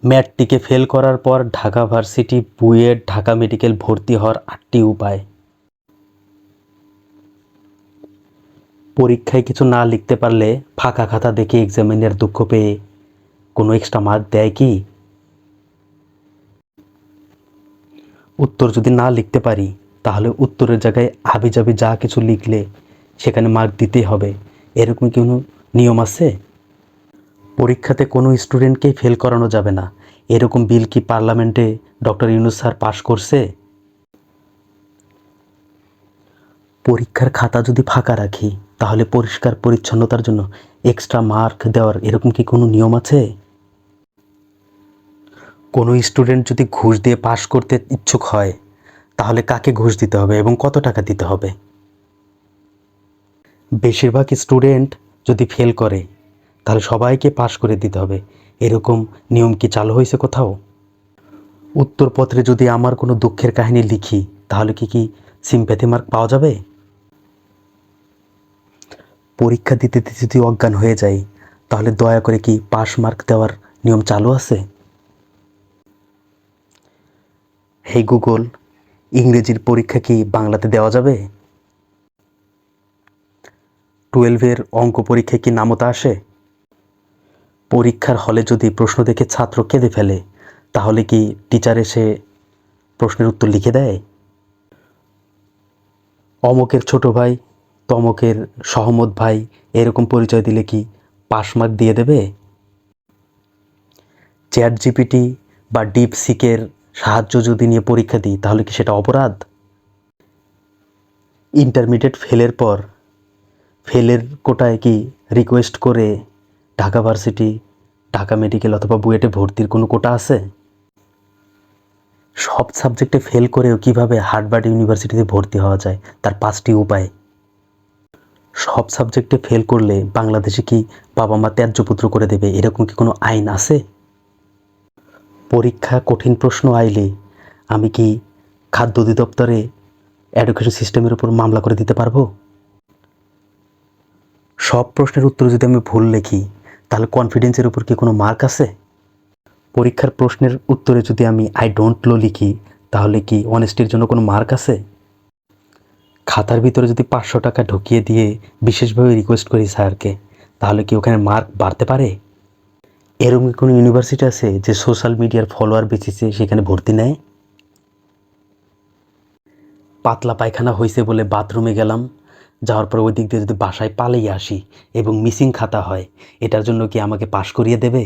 ম্যাটটিকে fail করার পর Dhaka varsity, BUET, Dhaka medical ভর্তি হওয়ার 8টি উপায়। পরীক্ষায় কিছু না লিখতে পারলে ফাঁকা খাতা দেখে এক্সামিনার দুঃখ পেয়ে কোনো এক্সট্রা মার্ক দেয় কি? উত্তর যদি না লিখতে পারি তাহলে উত্তরের জায়গায় হাবিজাবি যা কিছু লিখলে সেখানে মার্ক দিতেই হবে, এরকম কোনো নিয়ম আছে? পরীক্ষাতে কোনো স্টুডেন্টকেই ফেল করানো যাবে না, এরকম বিল কি পার্লামেন্টে ডক্টর ইউনূস স্যার পাশ করছে? পরীক্ষার খাতা যদি ফাঁকা রাখি তাহলে পরিষ্কার পরিচ্ছন্নতার জন্য এক্সট্রা মার্ক দেওয়ার এরকম কি কোনো নিয়ম আছে? কোনো স্টুডেন্ট যদি ঘুষ দিয়ে পাশ করতে ইচ্ছুক হয় তাহলে কাকে ঘুষ দিতে হবে এবং কত টাকা দিতে হবে? বেশিরভাগ স্টুডেন্ট যদি ফেল করে তাহলে সবাইকে পাশ করে দিতে হবে, এরকম নিয়ম কি চালু হয়েছে কোথাও? উত্তরপত্রে যদি আমার কোনো দুঃখের কাহিনী লিখি তাহলে কি সিম্প্যাথি মার্ক পাওয়া যাবে? পরীক্ষা দিতে দিতে যদি অজ্ঞান হয়ে যায় তাহলে দয়া করে কি পাস মার্ক দেওয়ার নিয়ম চালু আছে? হে গুগল, ইংরেজির পরীক্ষা কি বাংলাতে দেওয়া যাবে? 12-এর অঙ্ক পরীক্ষায় কি নামতা আসে? পরীক্ষার হলে যদি প্রশ্ন দেখে ছাত্র কেঁদে ফেলে তাহলে কি টিচার এসে প্রশ্নের উত্তর লিখে দেয়? অমকের ছোট ভাই, তমকের সহমত ভাই, এরকম পরিচয় দিলে কি পাস মার্ক দিয়ে দেবে? চ্যাট জিপিটি বা ডিপসিকের সাহায্য যদি নিয়ে পরীক্ষা দিই তাহলে কি সেটা অপরাধ? ইন্টারমিডিয়েট ফেলের পর ফেলের কোটায় কি রিকোয়েস্ট করে ঢাকা ভার্সিটি, ঢাকা মেডিকেল অথবা বুয়েটে ভর্তির কোনো কোটা আছে? সব সাবজেক্টে ফেল করেও কিভাবে হার্ভার্ড ইউনিভার্সিটিতে ভর্তি হওয়া যায় তার 5টি উপায়। সব সাবজেক্টে ফেল করলে বাংলাদেশে কি বাবা মা ত্যায্য পুত্র করে দেবে, এরকম কি কোনো আইন আছে? পরীক্ষা কঠিন প্রশ্ন আইলে আমি কি খাদ্য অধিদপ্তরে এডুকেশন সিস্টেমের উপর মামলা করে দিতে পারবো? সব প্রশ্নের উত্তর যদি আমি ভুল লিখি তাহলে কনফিডেন্সের উপর কি কোনো মার্ক আছে? পরীক্ষার প্রশ্নের উত্তরে যদি আমি আই ডোন্ট নো লিখি তাহলে কি অনেস্টির জন্য কোনো মার্ক আছে? খাতার ভিতরে যদি 500 টাকা ঢুকিয়ে দিয়ে বিশেষভাবে রিকোয়েস্ট করি স্যারকে তাহলে কি ওখানে মার্ক বাড়তে পারে? এরকম কোনো ইউনিভার্সিটি আছে যে সোশ্যাল মিডিয়ার ফলোয়ার বেসিসে সেখানে ভর্তি নেয়? পাতলা পায়খানা হয়েছে বলে বাথরুমে গেলাম, যাওয়ার পর ওই দিক দিয়ে যদি বাসায় পালিয়ে আসি এবং মিসিং খাতা হয়, এটার জন্য কি আমাকে পাশ করিয়ে দেবে?